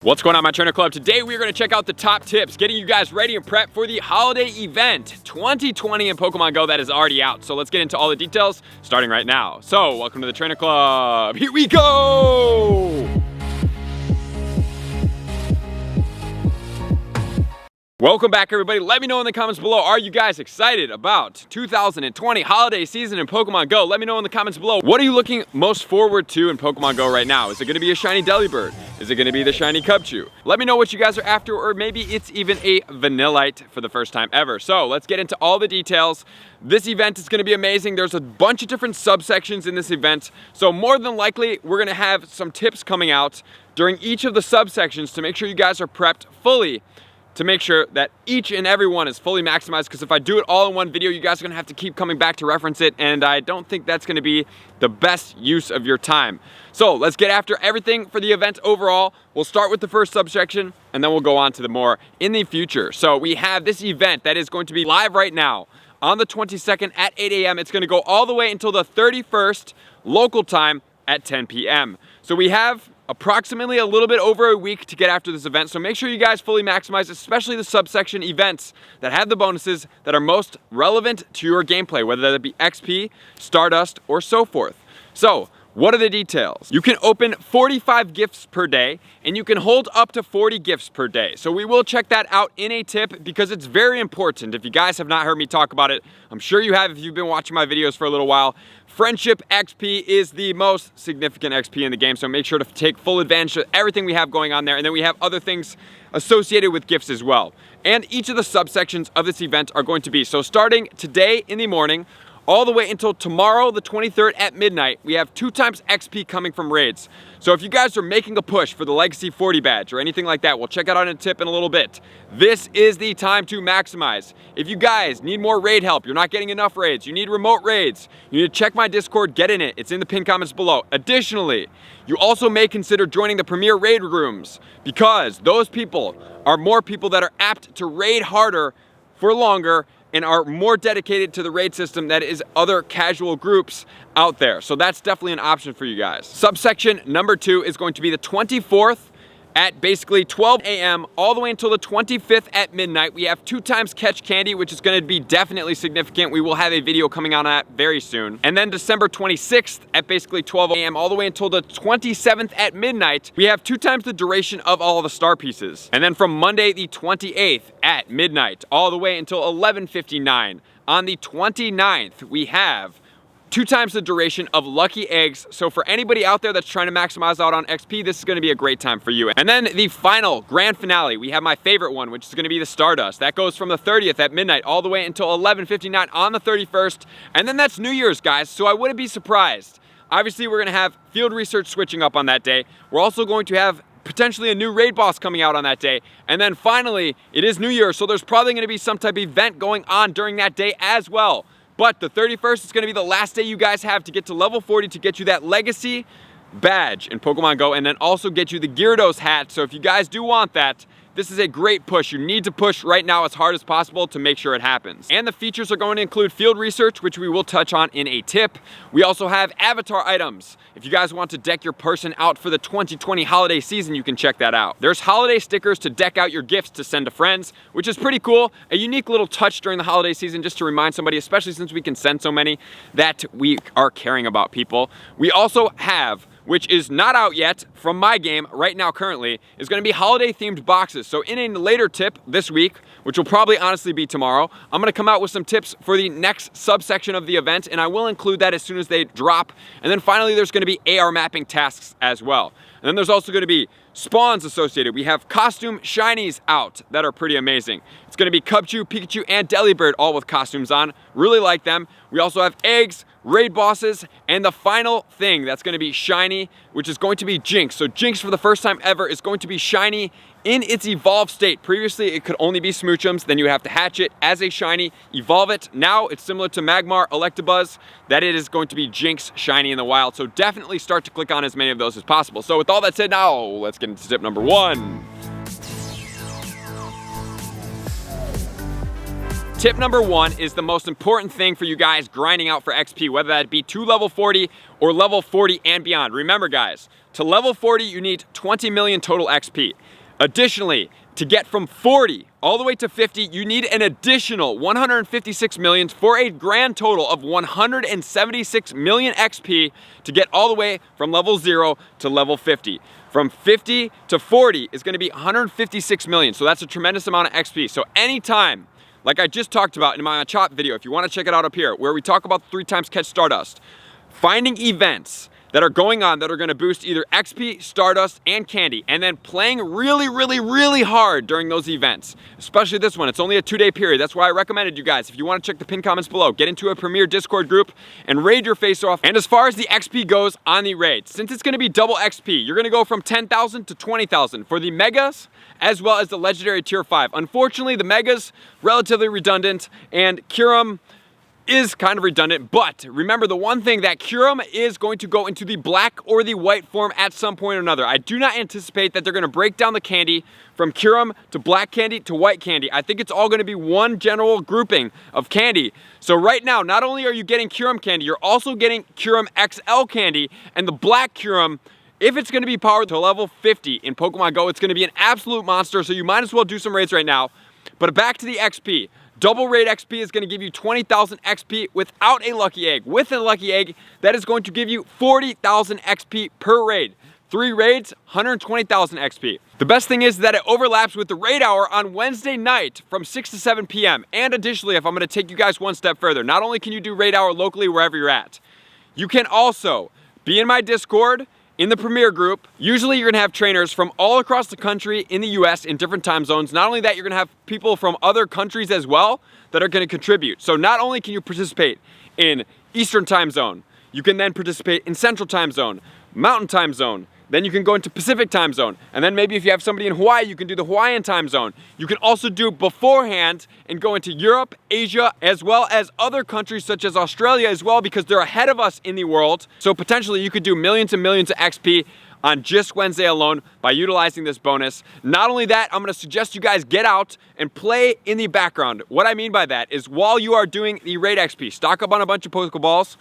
What's going on, my trainer club? Today we are going to check out the top tips, getting you guys ready and prepped for the holiday event 2020 in Pokemon Go that is already out. So let's get into all the details starting right now. So welcome to the trainer club. Here we go. Welcome back, everybody. Let me know in the comments below, are you guys excited about 2020 holiday season in Pokemon Go? Let me know in the comments below, what are you looking most forward to in Pokemon Go right now? Is it gonna be a shiny Delibird? Is it gonna be the shiny Cubchoo? Let me know what you guys are after, or maybe it's even a Vanillite for the first time ever. So let's get into all the details. This event is gonna be amazing. There's a bunch of different subsections in this event. So more than likely, we're gonna have some tips coming out during each of the subsections to make sure you guys are prepped fully, to make sure that each and every one is fully maximized, because if I do it all in one video, you guys are gonna have to keep coming back to reference it, and I don't think that's gonna be the best use of your time. So let's get after everything for the event overall. We'll start with the first subsection, and then we'll go on to the more in the future. So we have this event that is going to be live right now on the 22nd at 8 a.m. It's gonna go all the way until the 31st local time at 10 p.m. So we have approximately a little bit over a week to get after this event, so make sure you guys fully maximize, especially the subsection events that have the bonuses that are most relevant to your gameplay, whether that be XP, Stardust, or so forth. So, what are the details? You can open 45 gifts per day, and you can hold up to 40 gifts per day. So we will check that out in a tip, because it's very important. If you guys have not heard me talk about it, I'm sure you have if you've been watching my videos for a little while. Friendship XP is the most significant XP in the game, so make sure to take full advantage of everything we have going on there. And then we have other things associated with gifts as well. And each of the subsections of this event are going to be, so starting today in the morning, all the way until tomorrow, the 23rd at midnight, we have 2 times XP coming from raids. So if you guys are making a push for the Legacy 40 badge or anything like that, we'll check it out in a tip in a little bit. This is the time to maximize. If you guys need more raid help, you're not getting enough raids, you need remote raids, you need to check my Discord, get in it. It's in the pinned comments below. Additionally, you also may consider joining the Premier Raid rooms, because those people are more people that are apt to raid harder for longer and are more dedicated to the raid system that is other casual groups out there. So that's definitely an option for you guys. Subsection number 2 is going to be the 24th at basically 12 a.m. all the way until the 25th at midnight. We have 2 times Catch Candy, which is going to be definitely significant. We will have a video coming on that very soon. And then December 26th at basically 12 a.m. all the way until the 27th at midnight, we have 2 times the duration of all the star pieces. And then from Monday the 28th at midnight all the way until 11:59 on the 29th, we have 2 times the duration of lucky eggs. So for anybody out there that's trying to maximize out on XP, this is gonna be a great time for you. And then the final grand finale, we have my favorite one, which is gonna be the Stardust. That goes from the 30th at midnight all the way until 11:59 on the 31st. And then that's New Year's, guys, so I wouldn't be surprised. Obviously, we're gonna have field research switching up on that day. We're also going to have potentially a new raid boss coming out on that day. And then finally, it is New Year, so there's probably gonna be some type of event going on during that day as well. But the 31st is gonna be the last day you guys have to get to level 40 to get you that Legacy badge in Pokemon Go, and then also get you the Gyarados hat. So if you guys do want that, this is a great push. You need to push right now as hard as possible to make sure it happens. And the features are going to include field research, which we will touch on in a tip. We also have avatar items. If you guys want to deck your person out for the 2020 holiday season, you can check that out. There's holiday stickers to deck out your gifts to send to friends, which is pretty cool. A unique little touch during the holiday season, just to remind somebody, especially since we can send so many, that we are caring about people. We also have, which is not out yet from my game right now currently, is gonna be holiday themed boxes. So in a later tip this week, which will probably honestly be tomorrow, I'm gonna come out with some tips for the next subsection of the event, and I will include that as soon as they drop. And then finally, there's gonna be AR mapping tasks as well. And then there's also gonna be spawns associated. We have costume shinies out that are pretty amazing. It's gonna be Cubchoo, Pikachu, and Delibird, all with costumes on. Really like them. We also have eggs, raid bosses, and the final thing that's gonna be shiny, which is going to be Jinx. So Jinx, for the first time ever, is going to be shiny in its evolved state. Previously, it could only be Smoochums, then you have to hatch it as a shiny, evolve it. Now it's similar to Magmar, Electabuzz, that it is going to be Jinx shiny in the wild. So definitely start to click on as many of those as possible. So with all that said, now let's get into tip number 1. Tip number 1 is the most important thing for you guys grinding out for XP, whether that be to level 40 or level 40 and beyond. Remember, guys, to level 40, you need 20 million total XP. Additionally, to get from 40 all the way to 50, you need an additional 156 million for a grand total of 176 million XP to get all the way from level 0 to level 50. From 50 to 40 is going to be 156 million, so that's a tremendous amount of XP. So anytime, like I just talked about in my chop video, if you want to check it out up here, where we talk about 3 times Catch Stardust, finding events that are going on that are going to boost either XP, Stardust, and Candy, and then playing really hard during those events. Especially this one, it's only a 2-day period. That's why I recommended you guys, if you want to check the pinned comments below, get into a premier Discord group and raid your face off. And as far as the XP goes on the raid, since it's going to be double XP, you're going to go from 10,000 to 20,000 for the Megas, as well as the Legendary Tier 5. Unfortunately, the Megas, relatively redundant, and Kyurem is kind of redundant, but remember the one thing, that Kyurem is going to go into the black or the white form at some point or another. I do not anticipate that they're going to break down the candy from Kyurem to black candy to white candy. I think it's all going to be one general grouping of candy. So right now, not only are you getting Kyurem candy, you're also getting Kyurem XL candy, and the black Kyurem, if it's going to be powered to level 50 in Pokemon Go, it's going to be an absolute monster, so you might as well do some raids right now. But back to the XP. Double raid XP is going to give you 20,000 XP without a lucky egg. With a lucky egg, that is going to give you 40,000 XP per raid. 3 raids, 120,000 XP. The best thing is that it overlaps with the raid hour on Wednesday night from 6 to 7 p.m. And additionally, if I'm going to take you guys one step further, not only can you do raid hour locally wherever you're at, you can also be in my Discord, in the Premier group. Usually you're gonna have trainers from all across the country in the US in different time zones. Not only that, you're gonna have people from other countries as well that are gonna contribute. So not only can you participate in Eastern time zone, you can then participate in Central time zone, Mountain time zone, then you can go into Pacific time zone, and then maybe if you have somebody in Hawaii, you can do the Hawaiian time zone. You can also do beforehand and go into Europe, Asia, as well as other countries such as Australia as well, because they're ahead of us in the world. So potentially you could do millions and millions of XP on just Wednesday alone by utilizing this bonus. Not only that, I'm gonna suggest you guys get out and play in the background. What I mean by that is while you are doing the raid XP, stock up on a bunch of Pokeballs.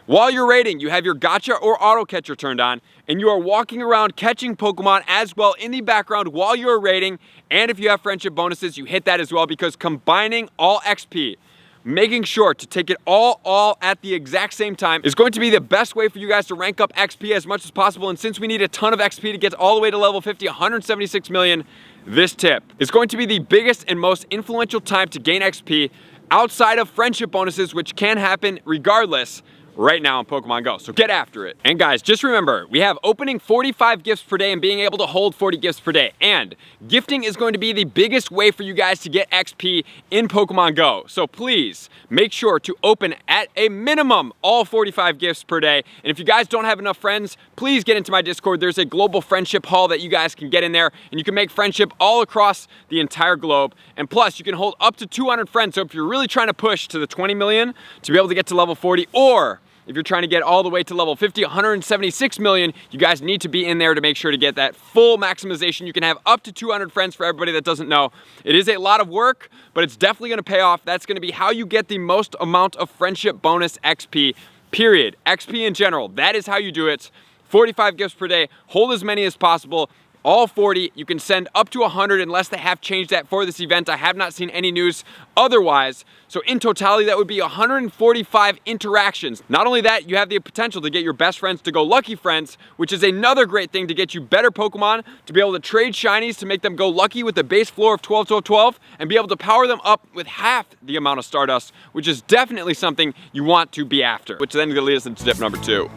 While you're raiding, you have your Gacha or Auto Catcher turned on, and you are walking around catching Pokemon as well in the background while you're raiding. And if you have friendship bonuses, you hit that as well, because combining all XP, making sure to take it all at the exact same time, is going to be the best way for you guys to rank up XP as much as possible. And since we need a ton of XP to get all the way to level 50, 176 million, this tip is going to be the biggest and most influential time to gain XP outside of friendship bonuses, which can happen regardless, right now in Pokemon Go. So get after it. And guys, just remember, we have opening 45 gifts per day and being able to hold 40 gifts per day. And gifting is going to be the biggest way for you guys to get XP in Pokemon Go. So please make sure to open at a minimum all 45 gifts per day. And if you guys don't have enough friends, please get into my Discord. There's a global friendship hall that you guys can get in there, and you can make friendship all across the entire globe. And plus, you can hold up to 200 friends. So if you're really trying to push to the 20 million to be able to get to level 40, or if you're trying to get all the way to level 50, 176 million, you guys need to be in there to make sure to get that full maximization. You can have up to 200 friends for everybody that doesn't know. It is a lot of work, but it's definitely gonna pay off. That's gonna be how you get the most amount of friendship bonus XP, period. XP in general, that is how you do it. 45 gifts per day, hold as many as possible. All 40, you can send up to 100 unless they have changed that for this event. I have not seen any news otherwise. So in totality, that would be 145 interactions. Not only that, you have the potential to get your best friends to go lucky friends, which is another great thing to get you better Pokemon, to be able to trade shinies to make them go lucky with the base floor of 12, 12, 12, and be able to power them up with half the amount of Stardust, which is definitely something you want to be after, which then is gonna lead us into tip number 2.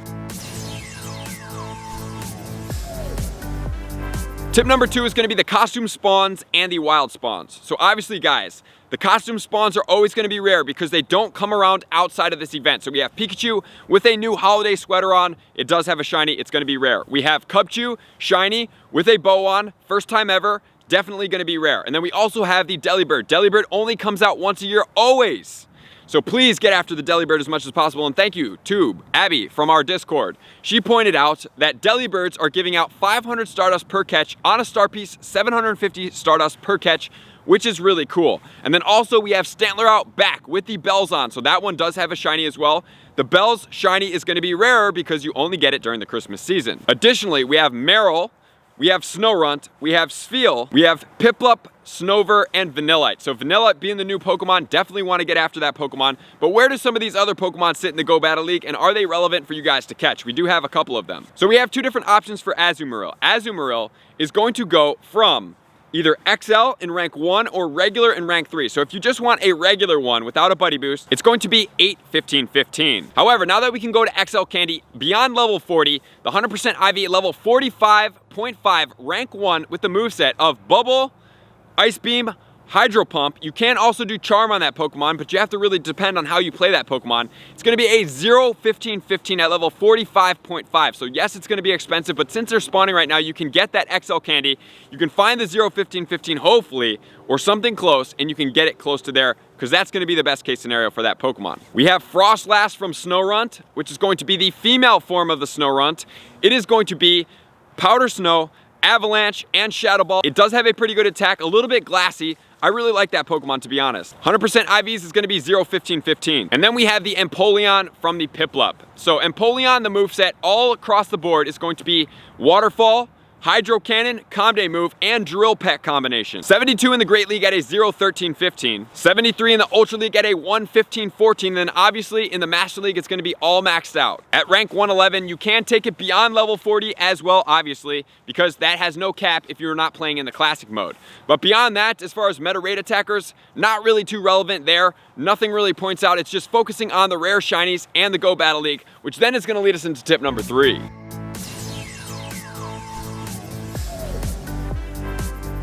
Tip number 2 is going to be the costume spawns and the wild spawns. So obviously, guys, the costume spawns are always going to be rare because they don't come around outside of this event. So we have Pikachu with a new holiday sweater on. It does have a shiny. It's going to be rare. We have Cubchoo shiny with a bow on. First time ever. Definitely going to be rare. And then we also have the Delibird. Delibird only comes out once a year, always. So please get after the Delibird as much as possible. And thank you to Abby from our Discord. She pointed out that Delibirds are giving out 500 Stardust per catch on a star piece, 750 Stardust per catch, which is really cool. And then also we have Stantler out back with the bells on. So that one does have a shiny as well. The bells shiny is going to be rarer because you only get it during the Christmas season. Additionally, we have Meryl we have Snorunt, we have Spheal, we have Piplup, Snover, and Vanillite. So Vanillite being the new Pokemon, definitely want to get after that Pokemon. But where do some of these other Pokemon sit in the Go Battle League, and are they relevant for you guys to catch? We do have a couple of them. So we have two different options for Azumarill. Azumarill is going to go from either XL in rank 1 or regular in rank 3. So if you just want a regular one without a buddy boost, it's going to be 8, 15, 15. However, now that we can go to XL Candy beyond level 40, the 100% IV level 45.5 rank 1 with the moveset of Bubble, Ice Beam, Hydro Pump. You can also do Charm on that Pokemon, but you have to really depend on how you play that Pokemon. It's going to be a 0, 15, 15 at level 45.5. So yes, it's going to be expensive, but since they're spawning right now, you can get that XL Candy. You can find the 0, 15, 15 hopefully, or something close, and you can get it close to there, because that's going to be the best case scenario for that Pokemon. We have Frostlass from Snorunt, which is going to be the female form of the Snorunt. It is going to be Powder Snow, Avalanche, and Shadow Ball. It does have a pretty good attack, a little bit glassy. I really like that Pokemon, to be honest. 100% IVs is going to be 0, 15, 15. And then we have the Empoleon from the Piplup. So Empoleon, the moveset all across the board is going to be Waterfall, Hydro Cannon, Calm Day move, and Drill Peck combination. 72 in the Great League at a 0, 13, 15. 73 in the Ultra League at a 1, 15, 14. And then obviously in the Master League, it's going to be all maxed out. At rank 111, you can take it beyond level 40 as well, obviously, because that has no cap if you're not playing in the Classic mode. But beyond that, as far as meta rate attackers, not really too relevant there. Nothing really points out. It's just focusing on the rare shinies and the Go Battle League, which then is going to lead us into tip number 3.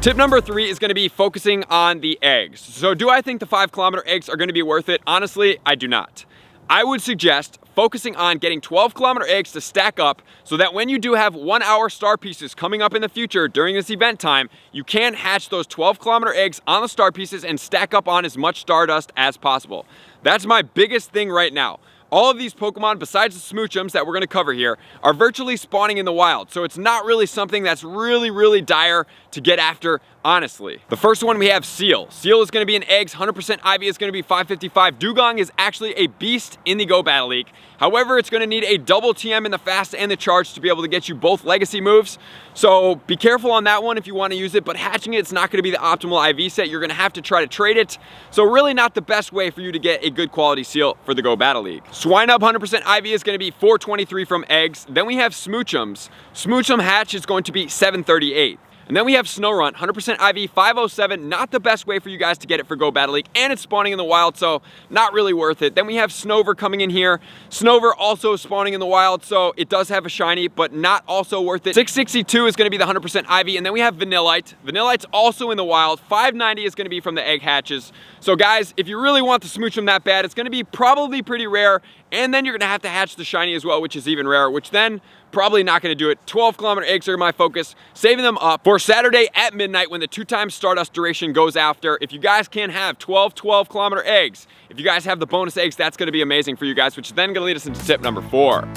Tip number 3 is going to be focusing on the eggs. So do I think the 5-kilometer eggs are going to be worth it? Honestly, I do not. I would suggest focusing on getting 12-kilometer eggs to stack up so that when you do have 1-hour star pieces coming up in the future during this event time, you can hatch those 12-kilometer eggs on the star pieces and stack up on as much Stardust as possible. That's my biggest thing right now. All of these Pokemon, besides the Smoochums that we're going to cover here, are virtually spawning in the wild. So it's not really something that's really dire to get after, honestly. The first one we have Seal. Seal is going to be in eggs, 100% IV is going to be 555. Dugong is actually a beast in the Go Battle League. However, it's going to need a double TM in the fast and the charge to be able to get you both legacy moves. So be careful on that one if you want to use it, but hatching it's not going to be the optimal IV set. You're going to have to try to trade it. So really not the best way for you to get a good quality Seal for the Go Battle League. Swinub 100% IV is going to be 423 from eggs. Then we have Smoochums. Smoochum hatch is going to be 738. And then we have Snorunt, 100% IV, 507, not the best way for you guys to get it for Go Battle League, and it's spawning in the wild, so not really worth it. Then we have Snover coming in here. Snover also spawning in the wild, so it does have a shiny, but not also worth it. 662 is going to be the 100% IV, and then we have Vanillite. Vanillite's also in the wild. 590 is going to be from the egg hatches. So guys, if you really want to smooch them that bad, it's going to be probably pretty rare, and then you're going to have the shiny as well, which is even rarer, which then probably not going to do it. 12-kilometer eggs are my focus, saving them up for Saturday at midnight when the 2x Stardust duration goes after. If you guys can have 12-kilometer eggs, if you guys have the bonus eggs, that's going to be amazing for you guys, which is then going to lead us into tip number 4.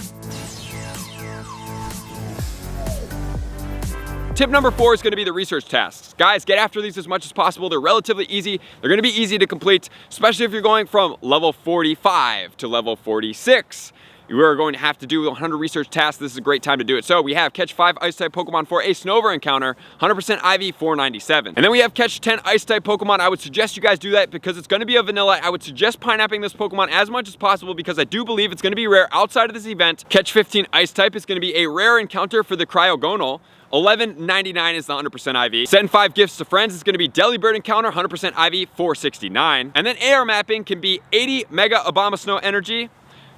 Tip number 4 is going to be the research tasks. Guys, get after these as much as possible. They're relatively easy. They're going to be easy to complete, especially if you're going from level 45 to level 46. You are going to have to do 100 research tasks. This is a great time to do it. So we have catch 5 Ice-type Pokemon for a Snover encounter, 100% IV, 497. And then we have catch 10 Ice-type Pokemon. I would suggest you guys do that because it's going to be a vanilla. I would suggest pineapping this Pokemon as much as possible because I do believe it's going to be rare outside of this event. Catch 15 Ice-type is going to be a rare encounter for the Cryogonal. 11.99 is the 100% IV. Send 5 gifts to friends is going to be Delibird encounter, 100% IV, 469. And then AR mapping can be 80 Mega Abomasnow energy.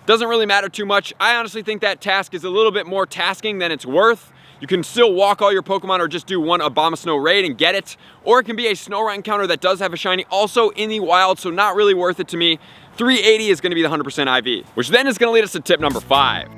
Doesn't really matter too much. I honestly think that task is a little bit more tasking than it's worth. You can still walk all your Pokemon or just do one Abomasnow raid and get it. Or it can be a Snorunt encounter that does have a shiny also in the wild, so not really worth it to me. 380 is going to be the 100% IV, which then is going to lead us to tip number 5.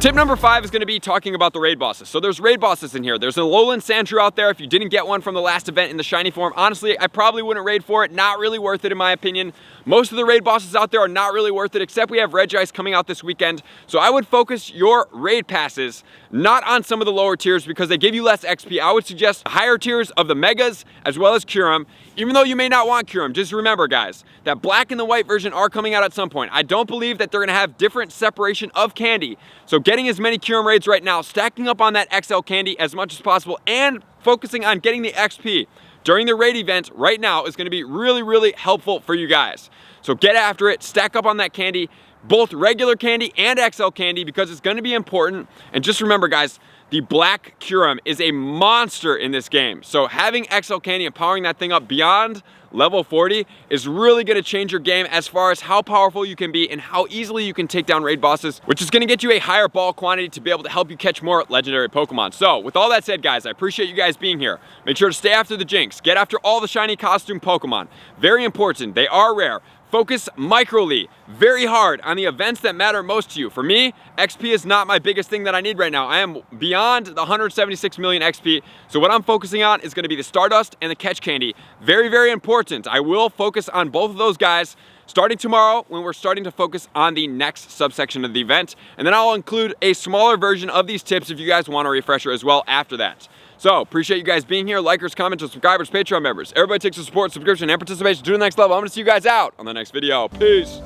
Tip number 5 is going to be talking about the raid bosses. So there's raid bosses in here. There's a Alolan Sandshrew out there. If you didn't get one from the last event in the shiny form, honestly, I probably wouldn't raid for it. Not really worth it in my opinion. Most of the raid bosses out there are not really worth it, except we have Regice coming out this weekend. So I would focus your raid passes not on some of the lower tiers because they give you less XP. I would suggest higher tiers of the Megas as well as Kyurem. Even though you may not want Kyurem, just remember guys, that black and the white version are coming out at some point. I don't believe that they're gonna have different separation of candy. So getting as many Kyurem raids right now, stacking up on that XL candy as much as possible and focusing on getting the XP during the raid event right now is gonna be really, really helpful for you guys. So get after it, stack up on that candy, both regular candy and XL candy because it's gonna be important. And just remember guys, the black Kyurem is a monster in this game. So having XL candy and powering that thing up beyond level 40 is really gonna change your game as far as how powerful you can be and how easily you can take down raid bosses, which is gonna get you a higher ball quantity to be able to help you catch more legendary Pokemon. So with all that said guys, I appreciate you guys being here. Make sure to stay after the Jinx, get after all the shiny costume Pokemon. Very important, they are rare. Focus microly, very hard on the events that matter most to you. For me, XP is not my biggest thing that I need right now. I am beyond the 176 million XP. So what I'm focusing on is gonna be the Stardust and the Catch Candy. Very, very important. I will focus on both of those guys starting tomorrow when we're starting to focus on the next subsection of the event. And then I'll include a smaller version of these tips if you guys want a refresher as well after that. So, appreciate you guys being here. Likers, commenters, subscribers, Patreon members. Everybody takes the support, subscription, and participation to the next level. I'm going to see you guys out on the next video. Peace.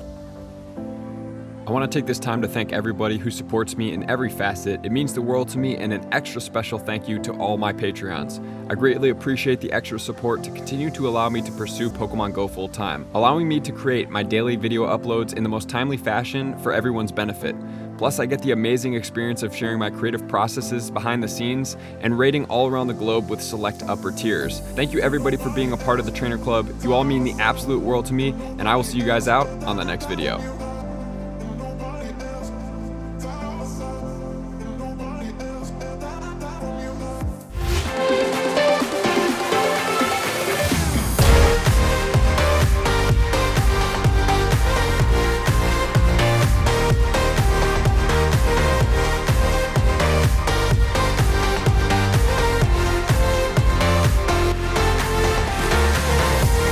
I want to take this time to thank everybody who supports me in every facet. It means the world to me, and an extra special thank you to all my Patreons. I greatly appreciate the extra support to continue to allow me to pursue Pokemon Go full time, allowing me to create my daily video uploads in the most timely fashion for everyone's benefit. Plus, I get the amazing experience of sharing my creative processes behind the scenes and raiding all around the globe with select upper tiers. Thank you everybody for being a part of the Trainer Club. You all mean the absolute world to me, and I will see you guys out on the next video.